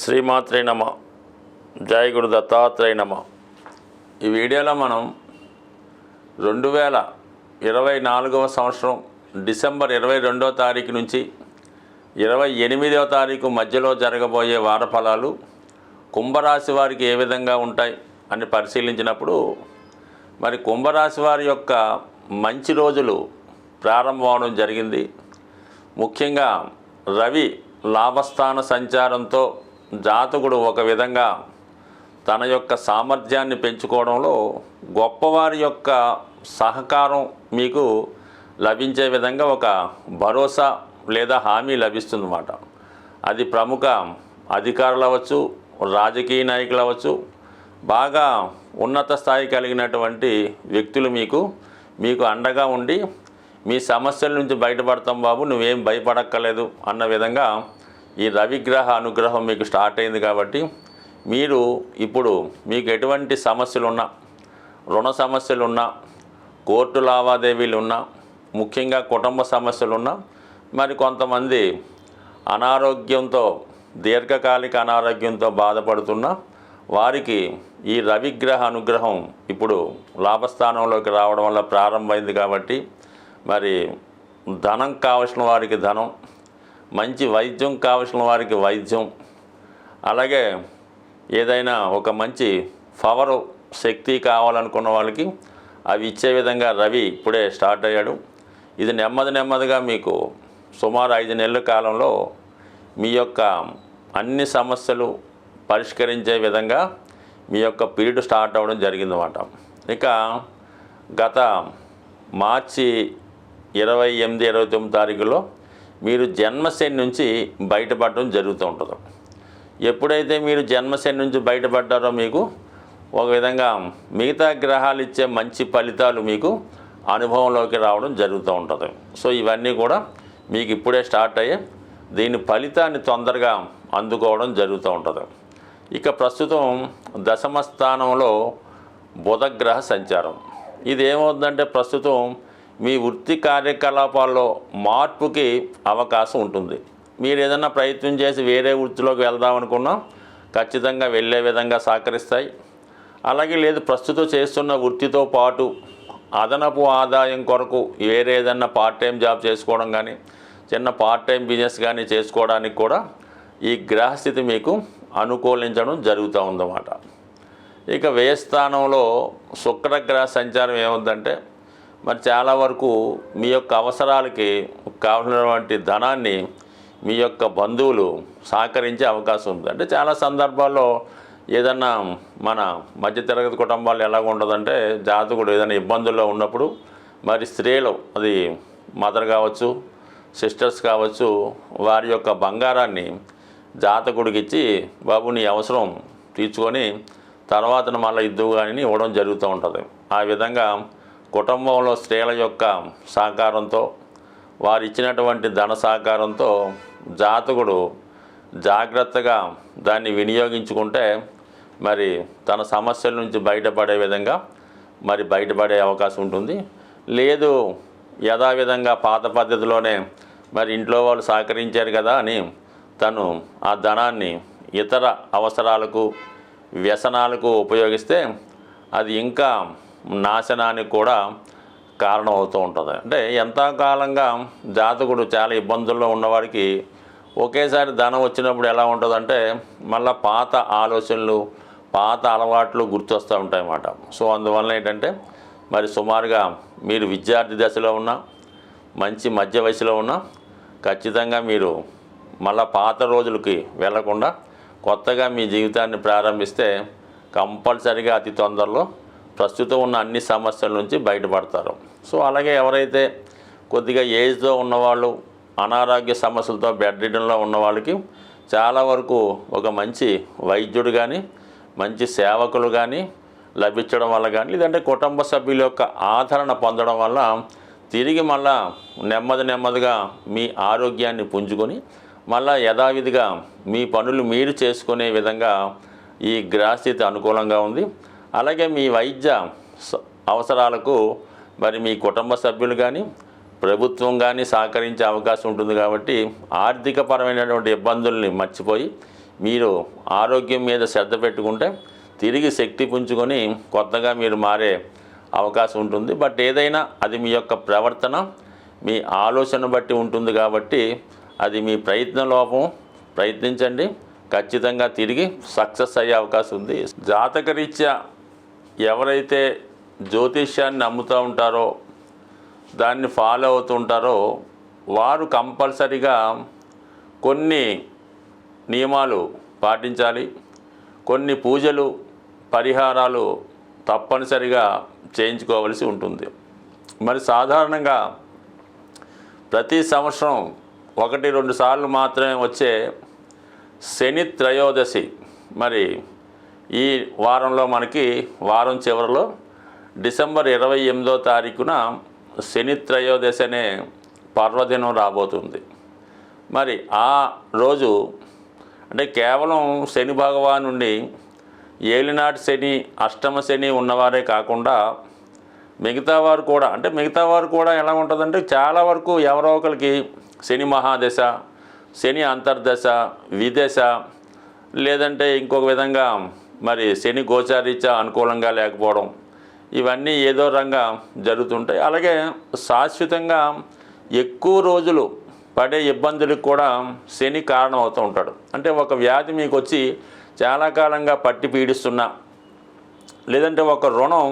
శ్రీమాత్రే నమ. జయ గురు దత్తాత్రేయ నమ. ఈ వీడియోలో మనం 2024వ సంవత్సరం డిసెంబర్ 22వ తారీఖు నుంచి 28వ తారీఖు మధ్యలో జరగబోయే వార ఫలాలు కుంభరాశి వారికి ఏ విధంగా ఉంటాయి అని పరిశీలించినప్పుడు మరి కుంభరాశి వారి యొక్క మంచి రోజులు ప్రారంభం అవడం జరిగింది. ముఖ్యంగా రవి లాభస్థాన సంచారంతో జాతకుడు ఒక విధంగా తన యొక్క సామర్థ్యాన్ని పెంచుకోవడంలో గొప్పవారి యొక్క సహకారం మీకు లభించే విధంగా ఒక భరోసా లేదా హామీ లభిస్తుందన్నమాట. అది ప్రముఖ అధికారులు అవ్వచ్చు, రాజకీయ నాయకులు అవ్వచ్చు, బాగా ఉన్నత స్థాయి కలిగినటువంటి వ్యక్తులు మీకు అండగా ఉండి మీ సమస్యల నుంచి బయటపడతాం బాబు, నువ్వేం భయపడక్కర్లేదు అన్న విధంగా ఈ రవిగ్రహ అనుగ్రహం మీకు స్టార్ట్ అయింది. కాబట్టి మీరు ఇప్పుడు మీకు ఎటువంటి సమస్యలున్నా, రుణ సమస్యలున్నా, కోర్టు లావాదేవీలున్నా, ముఖ్యంగా కుటుంబ సమస్యలున్నా, మరి కొంతమంది అనారోగ్యంతో దీర్ఘకాలిక అనారోగ్యంతో బాధపడుతున్న వారికి ఈ రవిగ్రహ అనుగ్రహం ఇప్పుడు లాభస్థానంలోకి రావడం వల్ల ప్రారంభమైంది. కాబట్టి మరి ధనం కావలసిన వారికి ధనం, మంచి వైద్యం కావలసిన వారికి వైద్యం, అలాగే ఏదైనా ఒక మంచి పవరు శక్తి కావాలనుకున్న వాళ్ళకి అవి ఇచ్చే విధంగా రవి ఇప్పుడే స్టార్ట్ అయ్యాడు. ఇది నెమ్మదిగా మీకు సుమారు 5 నెలల కాలంలో మీ యొక్క అన్ని సమస్యలు పరిష్కరించే విధంగా మీ యొక్క పీరియడ్ స్టార్ట్ అవ్వడం జరిగిందన్నమాట. ఇక గత మార్చి 28, 29 తారీఖులో మీరు జన్మశని నుంచి బయటపడడం జరుగుతూ ఉంటుంది. ఎప్పుడైతే మీరు జన్మశని నుంచి బయటపడ్డారో మీకు ఒక విధంగా మిగతా గ్రహాలు ఇచ్చే మంచి ఫలితాలు మీకు అనుభవంలోకి రావడం జరుగుతూ ఉంటుంది. సో ఇవన్నీ కూడా మీకు ఇప్పుడే స్టార్ట్ అయ్యే దీని ఫలితాన్ని తొందరగా అందుకోవడం జరుగుతూ ఉంటుంది. ఇక ప్రస్తుతం దశమ స్థానంలో బుధగ్రహ సంచారం. ఇది ఏమవుతుందంటే ప్రస్తుతం మీ వృత్తి కార్యకలాపాల్లో మార్పుకి అవకాశం ఉంటుంది. మీరు ఏదైనా ప్రయత్నం చేసి వేరే వృత్తిలోకి వెళ్దామనుకున్నా ఖచ్చితంగా వెళ్ళే విధంగా సహకరిస్తాయి. అలాగే లేదు ప్రస్తుతం చేస్తున్న వృత్తితో పాటు అదనపు ఆదాయం కొరకు వేరే ఏదైనా పార్ట్ టైం జాబ్ చేసుకోవడం కానీ, చిన్న పార్ట్ టైం బిజినెస్ కానీ చేసుకోవడానికి కూడా ఈ గ్రహస్థితి మీకు అనుకూలించడం జరుగుతూ ఉందన్నమాట. ఇక వ్యయస్థానంలో శుక్రగ్రహ సంచారం ఏముందంటే మరి చాలా వరకు మీ యొక్క అవసరాలకి కావాల్సినటువంటి ధనాన్ని మీ యొక్క బంధువులు సహకరించే అవకాశం ఉంది. అంటే చాలా సందర్భాల్లో ఏదన్నా మన మధ్యతరగతి కుటుంబాలు ఎలాగ ఉండదంటే జాతకుడు ఏదైనా ఇబ్బందుల్లో ఉన్నప్పుడు మరి స్త్రీలు, అది మదర్ కావచ్చు, సిస్టర్స్ కావచ్చు, వారి యొక్క బంగారాన్ని జాతకుడికి ఇచ్చి బాబు నీ అవసరం తీర్చుకొని తర్వాత మళ్ళీ ఇద్దువు కానీ ఇవ్వడం జరుగుతూ ఉంటుంది. ఆ విధంగా కుటుంబంలో స్త్రీల యొక్క సహకారంతో, వారు ఇచ్చినటువంటి ధన సహకారంతో జాతకుడు జాగ్రత్తగా దాన్ని వినియోగించుకుంటే మరి తన సమస్యల నుంచి బయటపడే విధంగా మరి బయటపడే అవకాశం ఉంటుంది. లేదు యథావిధంగా పాత పద్ధతిలోనే మరి ఇంట్లో వాళ్ళు సహకరించారు కదా అని తను ఆ ధనాన్ని ఇతర అవసరాలకు, వ్యసనాలకు ఉపయోగిస్తే అది ఇంకా నాశనానికి కూడా కారణం అవుతూ ఉంటుంది. అంటే ఎంతకాలంగా జాతకుడు చాలా ఇబ్బందుల్లో ఉన్నవాడికి ఒకేసారి ధనం వచ్చినప్పుడు ఎలా ఉంటుందంటే మళ్ళీ పాత ఆలోచనలు, పాత అలవాట్లు గుర్తొస్తూ ఉంటాయన్నమాట. సో అందువల్ల ఏంటంటే మరి సుమారుగా మీరు విద్యార్థి దశలో ఉన్నా, మంచి మధ్య వయసులో ఉన్నా ఖచ్చితంగా మీరు మళ్ళీ పాత రోజులకి వెళ్లకుండా కొత్తగా మీ జీవితాన్ని ప్రారంభిస్తే కంపల్సరిగా అతి తొందరలో ప్రస్తుతం ఉన్న అన్ని సమస్యల నుంచి బయటపడతారు. సో అలాగే ఎవరైతే కొద్దిగా ఏజ్తో ఉన్నవాళ్ళు, అనారోగ్య సమస్యలతో బెడ్ రిడన్లో ఉన్న వాళ్ళకి చాలా వరకు ఒక మంచి వైద్యుడు కానీ, మంచి సేవకులు కానీ లభించడం వల్ల కానీ, లేదంటే కుటుంబ సభ్యుల యొక్క ఆదరణ పొందడం వల్ల తిరిగి మళ్ళా నెమ్మదిగా మీ ఆరోగ్యాన్ని పుంజుకొని మళ్ళా యథావిధిగా మీ పనులు మీరు చేసుకునే విధంగా ఈ గ్రహస్థితి అనుకూలంగా ఉంది. అలాగే మీ వైద్య అవసరాలకు మరి మీ కుటుంబ సభ్యులు కానీ, ప్రభుత్వం కానీ సహకరించే అవకాశం ఉంటుంది. కాబట్టి ఆర్థికపరమైనటువంటి ఇబ్బందుల్ని మర్చిపోయి మీరు ఆరోగ్యం మీద శ్రద్ధ పెట్టుకుంటే తిరిగి శక్తి పుంజుకొని కొత్తగా మీరు మారే అవకాశం ఉంటుంది. బట్ ఏదైనా అది మీ యొక్క ప్రవర్తన, మీ ఆలోచన బట్టి ఉంటుంది కాబట్టి అది మీ ప్రయత్న లోపం. ప్రయత్నించండి, ఖచ్చితంగా తిరిగి సక్సెస్ అయ్యే అవకాశం ఉంది. జాతకరీత్యా ఎవరైతే జ్యోతిష్యాన్ని నమ్ముతూ ఉంటారో, దాన్ని ఫాలో అవుతూ ఉంటారో వారు కంపల్సరిగా కొన్ని నియమాలు పాటించాలి. కొన్ని పూజలు, పరిహారాలు తప్పనిసరిగా చేయించుకోవలసి ఉంటుంది. మరి సాధారణంగా ప్రతి సంవత్సరం 1-2 సార్లు మాత్రమే వచ్చే శని త్రయోదశి, మరి ఈ వారంలో మనకి వారం చివరిలో డిసెంబర్ 28వ తారీఖున శని త్రయోదశి అనే పర్వదినం రాబోతుంది. మరి ఆ రోజు అంటే కేవలం శని భగవానుండి ఏలినాటి శని, అష్టమ శని ఉన్నవారే కాకుండా మిగతా వారు కూడా ఎలా ఉంటుందంటే చాలా వరకు ఎవరో ఒకరికి శని మహాదశ, శని అంతర్దశ, విదశ, లేదంటే ఇంకొక విధంగా మరి శని గోచారీత్యా అనుకూలంగా లేకపోవడం, ఇవన్నీ ఏదో రంగా జరుగుతుంటాయి. అలాగే శాశ్వతంగా ఎక్కువ రోజులు పడే ఇబ్బందులకు కూడా శని కారణం అవుతూ ఉంటాడు. అంటే ఒక వ్యాధి మీకు వచ్చి చాలా కాలంగా పట్టి పీడిస్తున్నా, లేదంటే ఒక రుణం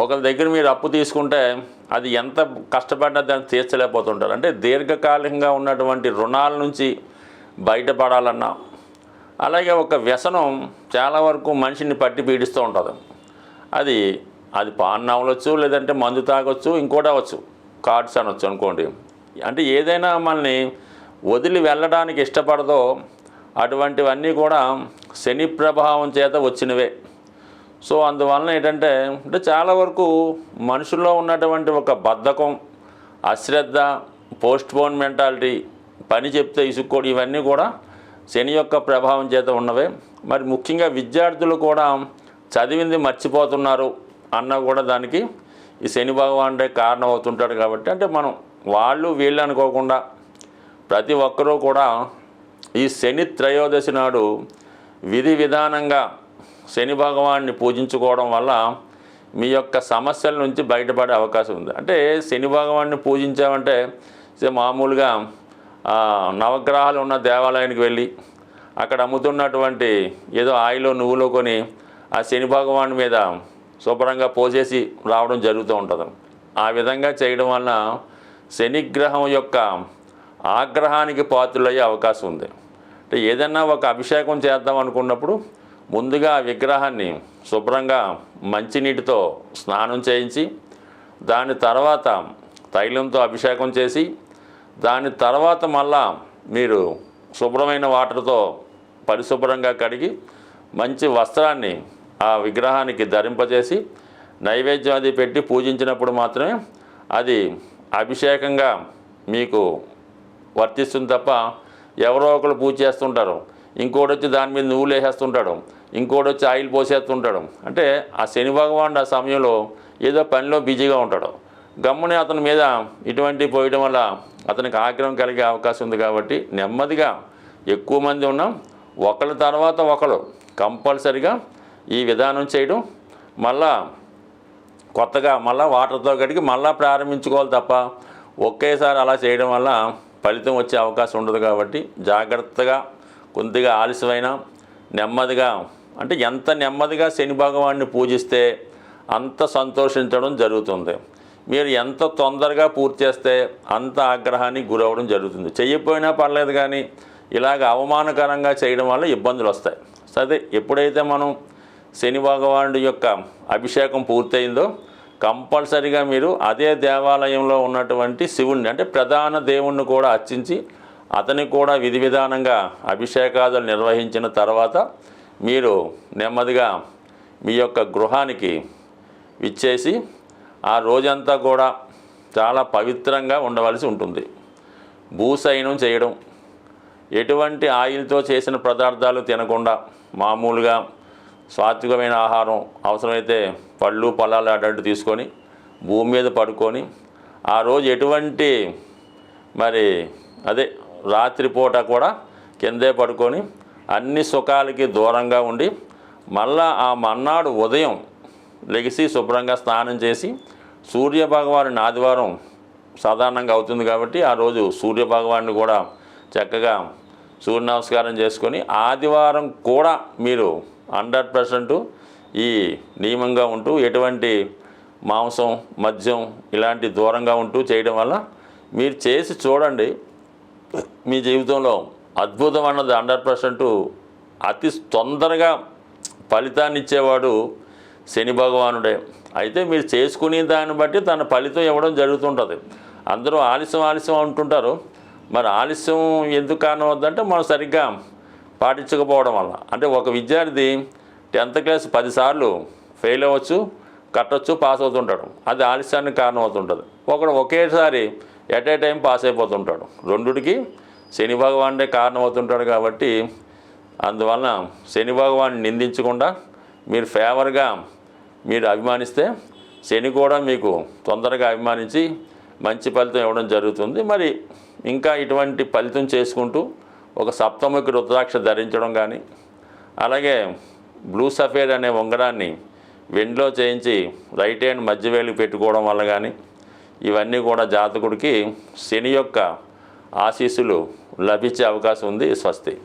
ఒకరి దగ్గర మీరు అప్పు తీసుకుంటే అది ఎంత కష్టపడ్డా దాన్ని తీర్చలేకపోతుంటారు. అంటే దీర్ఘకాలికంగా ఉన్నటువంటి రుణాల నుంచి బయటపడాలన్నా, అలాగే ఒక వ్యసనం చాలా వరకు మనిషిని పట్టి పీడిస్తూ ఉంటుంది. అది పాన్ అవ్వచ్చు, లేదంటే మందు తాగొచ్చు, ఇంకోటి అవ్వచ్చు, కార్డ్స్ అనొచ్చు అనుకోండి. అంటే ఏదైనా మనల్ని వదిలి వెళ్ళడానికి ఇష్టపడదో అటువంటివన్నీ కూడా శని ప్రభావం చేత వచ్చినవే. సో అందువలన ఏంటంటే చాలా వరకు మనుషుల్లో ఉన్నటువంటి ఒక బద్ధకం, అశ్రద్ధ, పోస్ట్పోన్ మెంటాలిటీ, పని చెప్తే ఇసుక్కోడు, ఇవన్నీ కూడా శని యొక్క ప్రభావం చేత ఉన్నవే. మరి ముఖ్యంగా విద్యార్థులు కూడా చదివింది మర్చిపోతున్నారు అన్నా కూడా దానికి ఈ శని భగవానుడే కారణం అవుతుంటాడు. కాబట్టి అంటే మనం వాళ్ళు వీళ్ళు అనుకోకుండా ప్రతి ఒక్కరూ కూడా ఈ శని త్రయోదశి నాడు విధి విధానంగా శని భగవాన్ని పూజించుకోవడం వల్ల మీ యొక్క సమస్యల నుంచి బయటపడే అవకాశం ఉంది. అంటే శని భగవాన్ని పూజించామంటే మామూలుగా నవగ్రహాలు ఉన్న దేవాలయానికి వెళ్ళి అక్కడ అమ్ముతున్నటువంటి ఏదో ఆయిలో నువ్వులో కొని ఆ శని భగవాన్ మీద శుభ్రంగా పోసేసి రావడం జరుగుతూ ఉంటుంది. ఆ విధంగా చేయడం వలన శనిగ్రహం యొక్క ఆగ్రహానికి పాత్రులయ్యే అవకాశం ఉంది. అంటే ఏదైనా ఒక అభిషేకం చేద్దాం అనుకున్నప్పుడు ముందుగా ఆ విగ్రహాన్ని శుభ్రంగా మంచినీటితో స్నానం చేయించి, దాని తర్వాత తైలంతో అభిషేకం చేసి, దాని తర్వాత మళ్ళా మీరు శుభ్రమైన వాటర్తో పరిశుభ్రంగా కడిగి మంచి వస్త్రాన్ని ఆ విగ్రహానికి ధరింపజేసి నైవేద్యం అది పెట్టి పూజించినప్పుడు మాత్రమే అది అభిషేకంగా మీకు వర్తిస్తుంది. తప్ప ఎవరో ఒకరు పూజ చేస్తుంటారు, ఇంకోటి వచ్చి దాని మీద నువ్వులు వేసేస్తుంటాడు, ఇంకోటి వచ్చి ఆయిల్ పోసేస్తుంటాడు. అంటే ఆ శని భగవానుడు ఆ సమయంలో ఏదో పనిలో బిజీగా ఉంటాడు. గమ్ముని అతని మీద ఇటువంటివి పోయడం వల్ల అతనికి ఆగ్రహం కలిగే అవకాశం ఉంది. కాబట్టి నెమ్మదిగా ఎక్కువ మంది ఉన్నాం, ఒకళ్ళ తర్వాత ఒకరు కంపల్సరిగా ఈ విధానం చేయడం, మళ్ళా కొత్తగా మళ్ళీ వాటర్తో కడిగి మళ్ళీ ప్రారంభించుకోవాలి తప్ప ఒకేసారి అలా చేయడం వల్ల ఫలితం వచ్చే అవకాశం ఉండదు. కాబట్టి జాగ్రత్తగా కొద్దిగా ఆలస్యమైనా నెమ్మదిగా, అంటే ఎంత నెమ్మదిగా శని భగవాన్ని పూజిస్తే అంత సంతోషించడం జరుగుతుంది. మీరు ఎంత తొందరగా పూర్తి చేస్తే అంత ఆగ్రహానికి గురవడం జరుగుతుంది. చెయ్యకపోయినా పర్లేదు, కానీ ఇలాగ అవమానకరంగా చేయడం వల్ల ఇబ్బందులు వస్తాయి. సరే, ఎప్పుడైతే మనం శని భగవానుడి యొక్క అభిషేకం పూర్తయిందో కంపల్సరిగా మీరు అదే దేవాలయంలో ఉన్నటువంటి శివుణ్ణి, అంటే ప్రధాన దేవుణ్ణి కూడా అర్చించి అతనికి కూడా విధి విధానంగా అభిషేకాదులు నిర్వహించిన తర్వాత మీరు నెమ్మదిగా మీ యొక్క గృహానికి విచ్చేసి ఆ రోజంతా కూడా చాలా పవిత్రంగా ఉండవలసి ఉంటుంది. భూశయనం చేయడం, ఎటువంటి ఆయిల్తో చేసిన పదార్థాలు తినకుండా మామూలుగా సాత్వికమైన ఆహారం, అవసరమైతే పళ్ళు ఫలాలు అడ్డు తీసుకొని భూమి మీద పడుకొని ఆ రోజు ఎటువంటి రాత్రిపూట కూడా కిందే పడుకొని అన్ని సుఖాలకి దూరంగా ఉండి మళ్ళా ఆ మన్నాడు ఉదయం లెగిసి శుభ్రంగా స్నానం చేసి సూర్యభగవానుని ఆదివారం సాధారణంగా అవుతుంది కాబట్టి ఆ రోజు సూర్యభగవాన్ని కూడా చక్కగా సూర్య నమస్కారం చేసుకొని ఆదివారం కూడా మీరు 100% ఈ నియమంగా ఉంటూ ఎటువంటి మాంసం మద్యం ఇలాంటి దూరంగా ఉంటూ చేయడం వల్ల మీరు చేసి చూడండి. మీ జీవితంలో అద్భుతం అన్నది 100% అతి తొందరగా ఫలితాన్ని ఇచ్చేవాడు శని భగవానుడే. అయితే మీరు చేసుకునే దాన్ని బట్టి తన ఫలితం ఇవ్వడం జరుగుతుంటుంది. అందరూ ఆలస్యం అంటుంటారు. మరి ఆలస్యం ఎందుకు కారణం అవుతుందంటే మనం సరిగ్గా పాటించకపోవడం వల్ల. అంటే ఒక విద్యార్థి 10th క్లాస్ 10 సార్లు ఫెయిల్ అవ్వచ్చు, కట్టొచ్చు, పాస్ అవుతుంటాడు. అది ఆలస్యానికి కారణం అవుతుంటుంది. ఒకడు ఒకేసారి ఎట్ ఏ టైం పాస్ అయిపోతుంటాడు. రెండుకి శని భగవానుడే కారణం అవుతుంటాడు. కాబట్టి అందువలన శని భగవాన్ని నిందించకుండా మీరు ఫేవర్గా మీరు అభిమానిస్తే శని కూడా మీకు తొందరగా అభిమానించి మంచి ఫలితం ఇవ్వడం జరుగుతుంది. మరి ఇంకా ఇటువంటి ఫలితం చేసుకుంటూ ఒక సప్తముఖి రుద్రాక్ష ధరించడం కానీ, అలాగే బ్లూ సఫేర్ అనే ఉంగరాన్ని వెండిలో చేయించి రైట్ హ్యాండ్ మధ్య వేలికి పెట్టుకోవడం వల్ల కానీ ఇవన్నీ కూడా జాతకుడికి శని యొక్క ఆశీస్సులు లభించే అవకాశం ఉంది. స్వస్తి.